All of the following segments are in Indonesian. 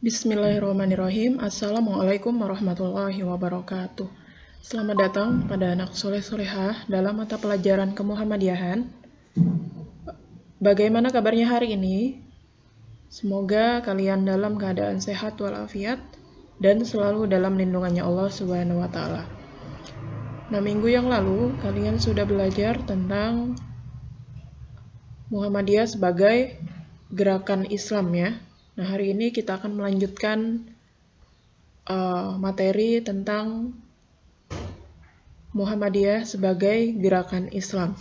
Bismillahirrahmanirrahim. Assalamualaikum warahmatullahi wabarakatuh. Selamat datang pada anak soleh-solehah dalam mata pelajaran kemuhammadiyahan. Bagaimana kabarnya hari ini? Semoga kalian dalam keadaan sehat walafiat dan selalu dalam lindungannya Allah Subhanahu wa taala. Nah, minggu yang lalu kalian sudah belajar tentang Muhammadiyah sebagai gerakan Islam ya. Nah, hari ini kita akan melanjutkan materi tentang Muhammadiyah sebagai gerakan Islam.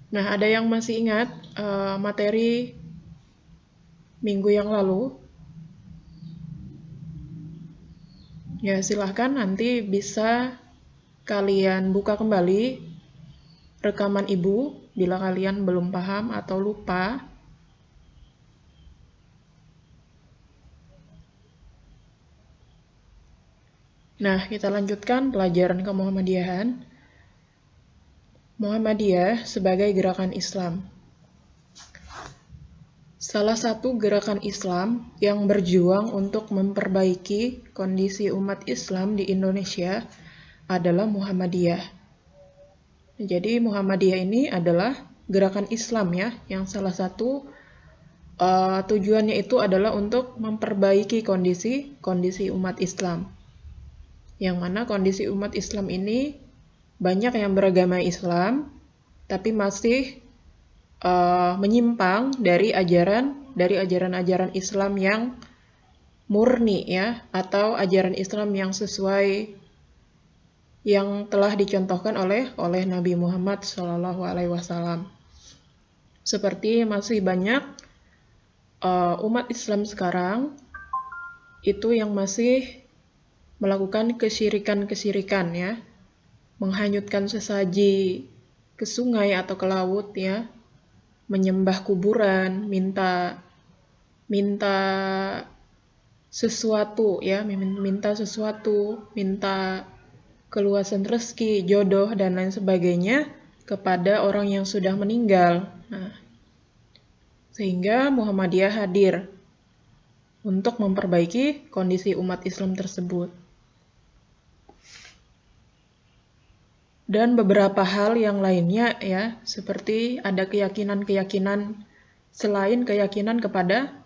Nah, ada yang masih ingat materi minggu yang lalu? Ya, silahkan nanti bisa kalian buka kembali rekaman ibu bila kalian belum paham atau lupa. Nah, kita lanjutkan pelajaran kemuhammadiyahan. Muhammadiyah sebagai gerakan Islam. Salah satu gerakan Islam yang berjuang untuk memperbaiki kondisi umat Islam di Indonesia adalah Muhammadiyah. Jadi Muhammadiyah ini adalah gerakan Islam ya, yang salah satu tujuannya itu adalah untuk memperbaiki kondisi umat Islam. Yang mana kondisi umat Islam ini banyak yang beragama Islam, tapi masih menyimpang dari ajaran-ajaran Islam yang murni ya, atau ajaran Islam yang sesuai yang telah dicontohkan oleh Nabi Muhammad SAW. Seperti masih banyak umat Islam sekarang itu yang masih melakukan kesyirikan ya, menghanyutkan sesaji ke sungai atau ke laut ya, menyembah kuburan, minta sesuatu ya, minta keluasan rezeki, jodoh, dan lain sebagainya kepada orang yang sudah meninggal. Nah, sehingga Muhammadiyah hadir untuk memperbaiki kondisi umat Islam tersebut. Dan beberapa hal yang lainnya ya, seperti ada keyakinan-keyakinan selain keyakinan kepada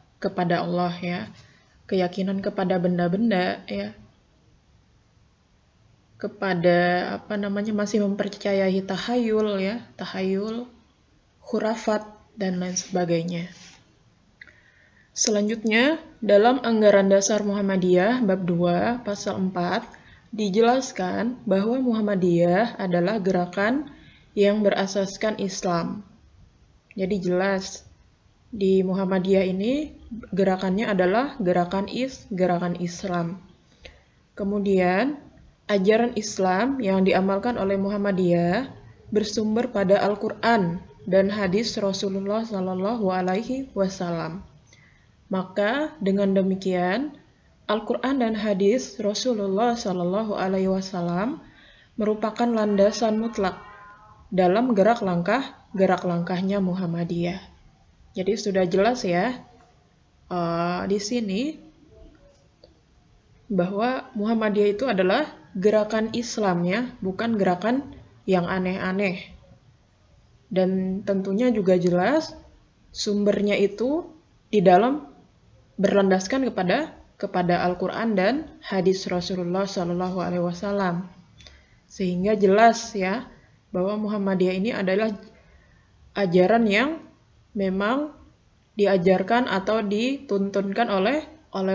Allah ya, keyakinan kepada benda-benda ya, kepada masih mempercayai tahayul ya, khurafat dan lain sebagainya. Selanjutnya, dalam Anggaran Dasar Muhammadiyah bab 2 pasal 4 dijelaskan bahwa Muhammadiyah adalah gerakan yang berasaskan Islam. Jadi jelas di Muhammadiyah ini gerakannya adalah gerakan Islam. Kemudian ajaran Islam yang diamalkan oleh Muhammadiyah bersumber pada Al-Quran dan hadis Rasulullah SAW. Maka dengan demikian, Al-Quran dan hadis Rasulullah SAW merupakan landasan mutlak dalam gerak langkahnya Muhammadiyah. Jadi sudah jelas ya di sini bahwa Muhammadiyah itu adalah gerakan Islam ya, bukan gerakan yang aneh-aneh. Dan tentunya juga jelas sumbernya itu di dalam berlandaskan kepada Al-Quran dan hadis Rasulullah SAW. Sehingga jelas ya bahwa Muhammadiyah ini adalah ajaran yang memang diajarkan atau dituntunkan oleh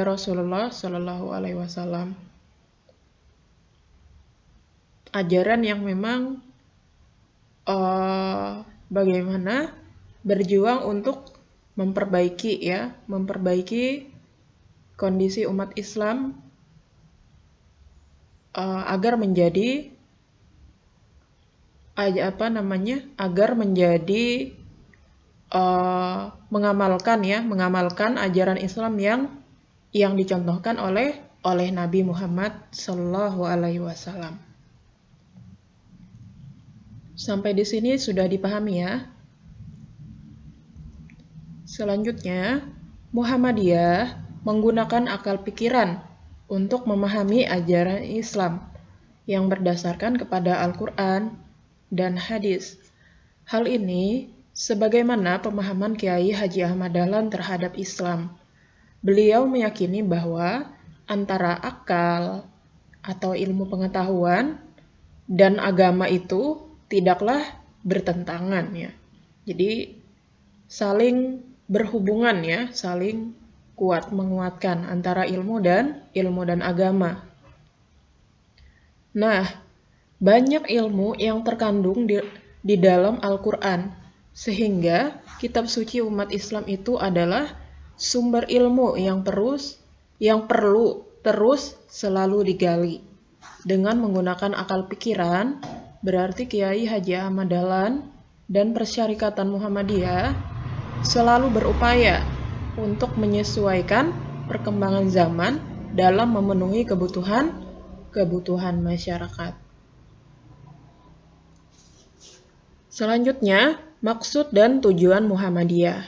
Rasulullah SAW. Ajaran yang memang bagaimana berjuang untuk memperbaiki kondisi umat Islam agar menjadi mengamalkan ajaran Islam yang dicontohkan oleh Nabi Muhammad SAW. Sampai di sini sudah dipahami ya. Selanjutnya, Muhammadiyah menggunakan akal pikiran untuk memahami ajaran Islam yang berdasarkan kepada Al-Quran dan hadis. Hal ini sebagaimana pemahaman Kiai Haji Ahmad Dahlan terhadap Islam. Beliau meyakini bahwa antara akal atau ilmu pengetahuan dan agama itu tidaklah bertentangan ya. Jadi saling berhubungan ya, saling kuat menguatkan antara ilmu dan agama. Nah, banyak ilmu yang terkandung di dalam Al-Quran, sehingga kitab suci umat Islam itu adalah sumber ilmu yang perlu terus selalu digali. Dengan menggunakan akal pikiran, berarti Kiai Haji Ahmad Dahlan dan Persyarikatan Muhammadiyah selalu berupaya untuk menyesuaikan perkembangan zaman dalam memenuhi kebutuhan masyarakat. Selanjutnya, maksud dan tujuan Muhammadiyah.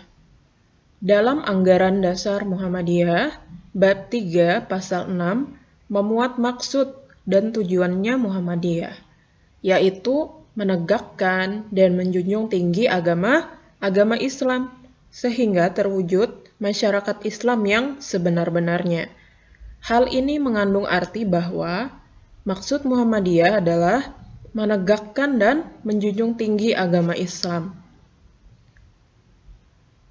Dalam anggaran dasar Muhammadiyah, bab 3 pasal 6 memuat maksud dan tujuannya Muhammadiyah, yaitu menegakkan dan menjunjung tinggi agama Islam sehingga terwujud masyarakat Islam yang sebenar-benarnya. Hal ini mengandung arti bahwa maksud Muhammadiyah adalah menegakkan dan menjunjung tinggi agama Islam.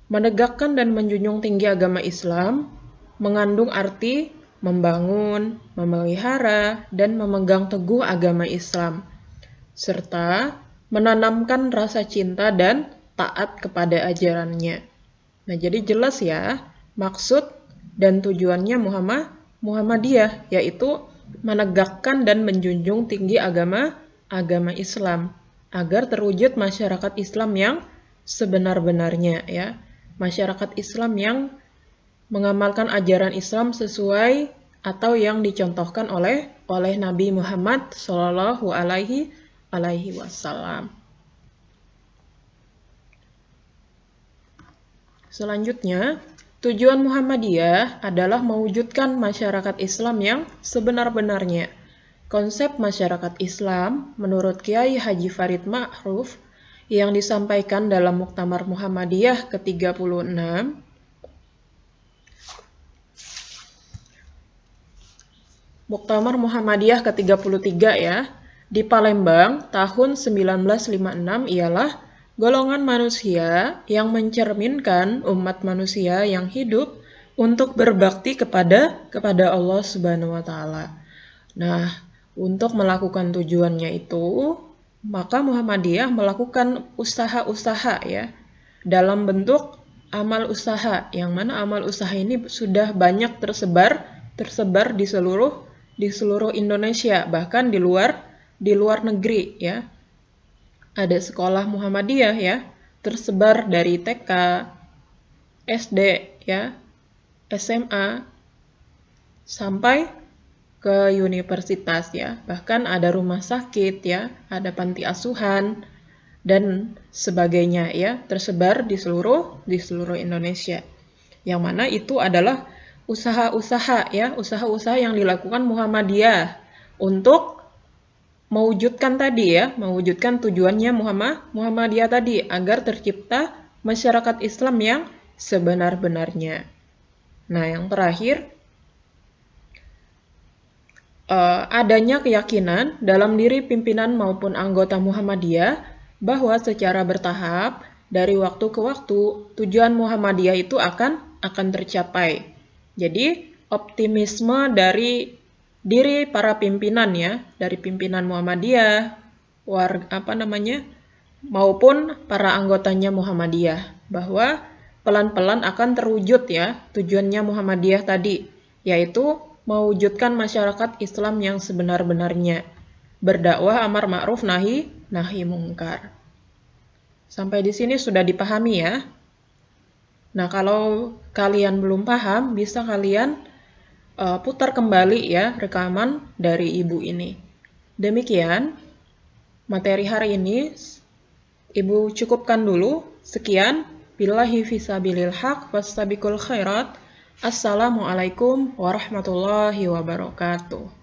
Menegakkan dan menjunjung tinggi agama Islam mengandung arti membangun, memelihara, dan memegang teguh agama Islam, serta menanamkan rasa cinta dan taat kepada ajarannya. Nah, jadi jelas ya, maksud dan tujuannya Muhammadiyah, yaitu menegakkan dan menjunjung tinggi agama Islam, agar terwujud masyarakat Islam yang sebenar-benarnya ya. Masyarakat Islam yang mengamalkan ajaran Islam sesuai atau yang dicontohkan oleh Nabi Muhammad Shallallahu Alaihi Wasallam. Selanjutnya, tujuan Muhammadiyah adalah mewujudkan masyarakat Islam yang sebenar-benarnya. Konsep masyarakat Islam menurut Kiai Haji Farid Ma'ruf yang disampaikan dalam Muktamar Muhammadiyah ke-36 Muktamar Muhammadiyah ke-33 ya, di Palembang tahun 1956 ialah golongan manusia yang mencerminkan umat manusia yang hidup untuk berbakti kepada Allah Subhanahu wa taala. Nah, untuk melakukan tujuannya itu, maka Muhammadiyah melakukan usaha-usaha ya, dalam bentuk amal usaha, yang mana amal usaha ini sudah banyak tersebar di seluruh Indonesia, bahkan di luar negeri ya. Ada sekolah Muhammadiyah ya, tersebar dari TK, SD ya, SMA sampai ke universitas ya. Bahkan ada rumah sakit ya, ada panti asuhan dan sebagainya ya, tersebar di seluruh Indonesia. Yang mana itu adalah usaha-usaha ya, usaha-usaha yang dilakukan Muhammadiyah untuk mewujudkan tujuannya Muhammadiyah tadi, agar tercipta masyarakat Islam yang sebenar-benarnya. Nah, yang terakhir, adanya keyakinan dalam diri pimpinan maupun anggota Muhammadiyah bahwa secara bertahap dari waktu ke waktu tujuan Muhammadiyah itu akan tercapai. Jadi optimisme dari diri para pimpinan ya, dari pimpinan Muhammadiyah, maupun para anggotanya Muhammadiyah, bahwa pelan-pelan akan terwujud ya tujuannya Muhammadiyah tadi, yaitu mewujudkan masyarakat Islam yang sebenar-benarnya, berdakwah amar ma'ruf nahi mungkar. Sampai di sini sudah dipahami ya. Nah, kalau kalian belum paham, bisa kalian putar kembali ya rekaman dari ibu ini. Demikian materi hari ini, ibu cukupkan dulu. Sekian, Billahi fisabilil haq wastabiqul khairat. Assalamualaikum warahmatullahi wabarakatuh.